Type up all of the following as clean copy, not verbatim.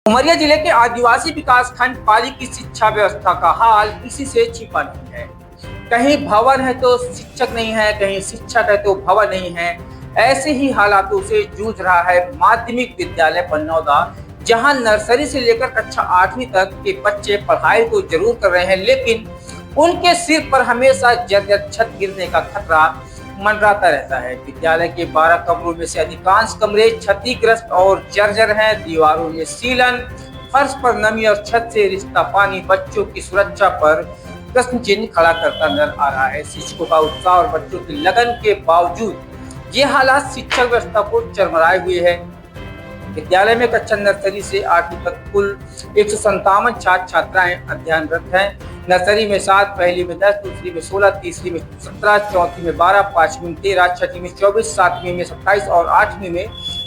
उमरिया जिले के आदिवासी विकास खंड पाली की शिक्षा व्यवस्था का हाल किसी से छिपा नहीं है। कहीं भवन है तो शिक्षक नहीं है, कहीं शिक्षक है तो भवन नहीं है। ऐसे ही हालातों से जूझ रहा है माध्यमिक विद्यालय बनौदा, जहां नर्सरी से लेकर कक्षा 8वीं तक के बच्चे पढ़ाई तो जरूर कर रहे हैं, लेकिन उनके सिर पर हमेशा जर्जर छत गिरने का खतरा मंडराता रहता है। विद्यालय के 12 कमरों में से अधिकांश कमरे क्षतिग्रस्त और जर्जर हैं। दीवारों में सीलन, फर्श पर नमी और छत से रिश्ता पानी बच्चों की सुरक्षा पर प्रश्न चिन्ह खड़ा करता नजर आ रहा है। शिक्षकों का उत्साह और बच्चों की लगन के बावजूद ये हालात शिक्षा व्यवस्था को चरमराए हुए है। विद्यालय में कक्षा नर्सरी से 8वीं तक कुल 157 छात्र छात्राएं अध्ययनरत हैं। नर्सरी में 7, पहली में 10, दूसरी में 16, तीसरी में 17, चौथी में 12, 5वीं में 13, छठी में 24, 7वीं में 27 और 8वीं में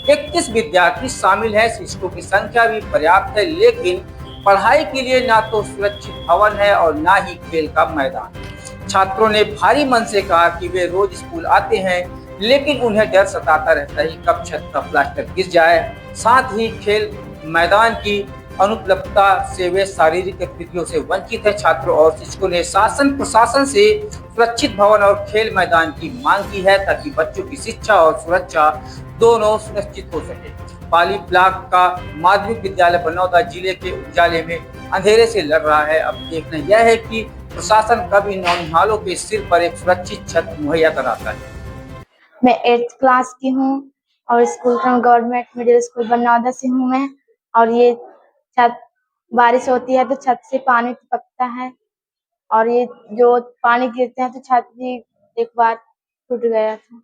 31 विद्यार्थी शामिल हैं। शिक्षकों की संख्या भी पर्याप्त है, लेकिन पढ़ाई के लिए ना तो सुरक्षित भवन है और ना ही खेल का मैदान। छात्रों ने भारी मन से कहा कि वे रोज स्कूल आते हैं, लेकिन उन्हें डर सताता रहता है कब छत का प्लास्टर गिर जाए। साथ ही खेल मैदान की अनुपलब्धता से वे शारीरिक गतिविधियों से वंचित है। छात्रों और शिक्षकों ने शासन प्रशासन से सुरक्षित भवन और खेल मैदान की मांग की है, ताकि बच्चों की शिक्षा और सुरक्षा दोनों सुनिश्चित हो सके। पाली ब्लॉक का माध्यमिक विद्यालय बनौदा जिले के उजाले में अंधेरे से लड़ रहा है। अब देखना यह है कि प्रशासन कब इन नौनिहालों के सिर पर एक सुरक्षित छत मुहैया कराता है। मैं 8th क्लास की हूँ और स्कूल का गवर्नमेंट मिडिल स्कूल बनौदा से हूँ मैं। और ये छत बारिश होती है तो छत से पानी टपकता है और ये जो पानी गिरते हैं तो छत भी एक बार टूट गया था।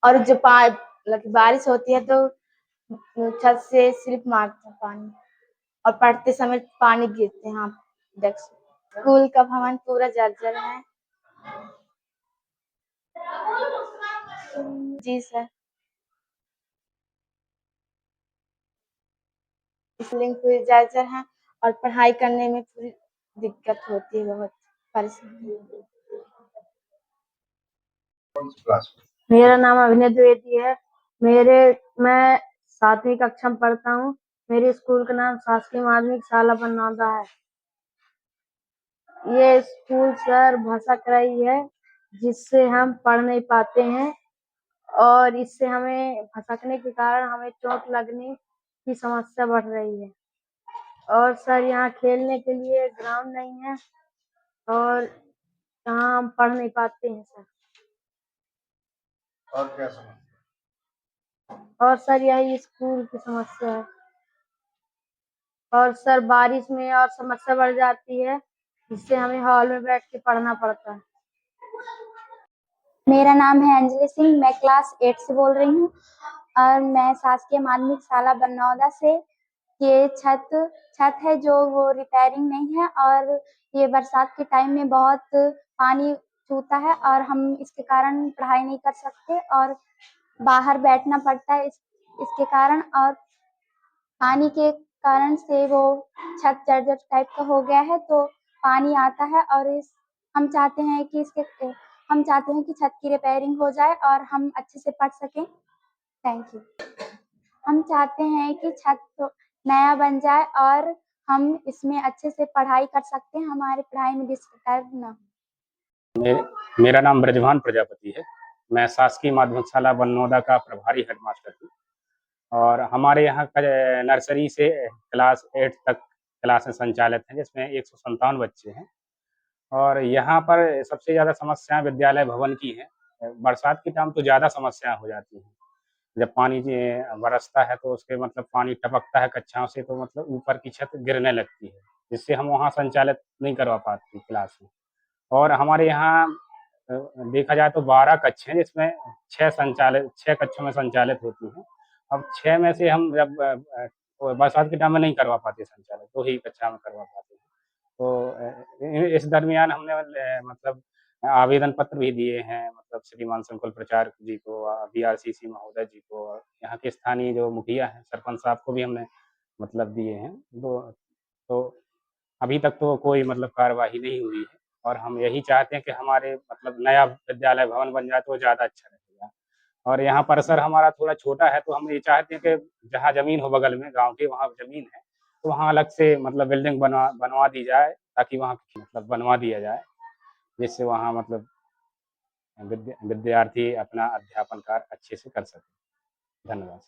और जो बारिश होती है तो छत से स्लिप मारता है पानी और पढ़ते समय पानी गिरते हैं। आप देख सकते। स्कूल का भवन पूरा जर्जर है। जी सर। इसलिए पूरी जर्जर है और पढ़ाई करने में पूरी दिक्कत होती है, बहुत परेशानी। मेरा नाम अभिनय द्विवेदी है। मैं 7वीं कक्षा में पढ़ता हूँ। मेरे स्कूल का नाम शासकीय माध्यमिक शाला बनौदा है। ये स्कूल सर भाषा कराई है, जिससे हम पढ़ नहीं पाते हैं और इससे हमें भटकने के कारण हमें चोट लगने की समस्या बढ़ रही है। और सर यहाँ खेलने के लिए ग्राउंड नहीं है और यहाँ हम पढ़ नहीं पाते हैं सर। और क्या समस्या? और सर यही स्कूल की समस्या है। और सर बारिश में और समस्या बढ़ जाती है, जिससे हमें हॉल में बैठ के पढ़ना पड़ता है। मेरा नाम है अंजलि सिंह, मैं क्लास 8 से बोल रही हूँ और मैं शासकीय माध्यमिक शाला बनौदा से। ये छत है जो वो रिपेयरिंग नहीं है और ये बरसात के टाइम में बहुत पानी छूता है और हम इसके कारण पढ़ाई नहीं कर सकते और बाहर बैठना पड़ता है इसके कारण। और पानी के कारण से वो छत जर्जर टाइप का हो गया है, तो पानी आता है और हम चाहते हैं कि छत की रिपेयरिंग हो जाए और हम अच्छे से पढ़ सकें। Thank you. हम चाहते हैं कि छत तो नया बन जाए और हम इसमें अच्छे से पढ़ाई कर सकते हैं, हमारी पढ़ाई में डिस्टर्ब ना हो। मेरा नाम ब्रजभान प्रजापति है। मैं शासकीय माध्यमिक शाला बनौदा का प्रभारी हेडमास्टर हूँ और हमारे यहाँ का नर्सरी से क्लास 8 तक क्लासें संचालित हैं, जिसमें 157 बच्चे हैं। और यहाँ पर सबसे ज़्यादा समस्याएं विद्यालय भवन की हैं। बरसात के टाइम तो ज़्यादा समस्याएं हो जाती हैं। जब पानी बरसता है तो उसके मतलब पानी टपकता है कक्षाओं से, तो मतलब ऊपर की छत गिरने लगती है, जिससे हम वहाँ संचालित नहीं करवा पाते क्लास में। और हमारे यहाँ देखा जाए तो 12 कक्ष हैं, जिसमें 6 कक्षों में संचालित होती हैं। अब 6 में से हम जब बरसात के टाइम में नहीं करवा पाते संचालित, 2 ही कक्षा में करवा पाते हैं। तो इस दरमियान हमने मतलब आवेदन पत्र भी दिए हैं, मतलब श्रीमान संकुल प्रचारक जी को, बीआरसीसी महोदय जी को, और यहाँ के स्थानीय जो मुखिया हैं, सरपंच साहब को भी हमने मतलब दिए हैं। तो अभी तक तो कोई मतलब कार्यवाही नहीं हुई है। और हम यही चाहते हैं कि हमारे मतलब नया विद्यालय भवन बन जाए तो ज़्यादा अच्छा रहेगा। और यहाँ परिसर हमारा थोड़ा छोटा है, तो हम ये चाहते हैं कि जहाँ ज़मीन हो बगल में गाँव के, वहाँ ज़मीन है, तो वहाँ अलग से मतलब बिल्डिंग बनवा दी जाए, ताकि वहाँ मतलब बनवा दिया जाए, जिससे वहाँ मतलब विद्यार्थी अपना अध्यापन कार्य अच्छे से कर सकें। धन्यवाद।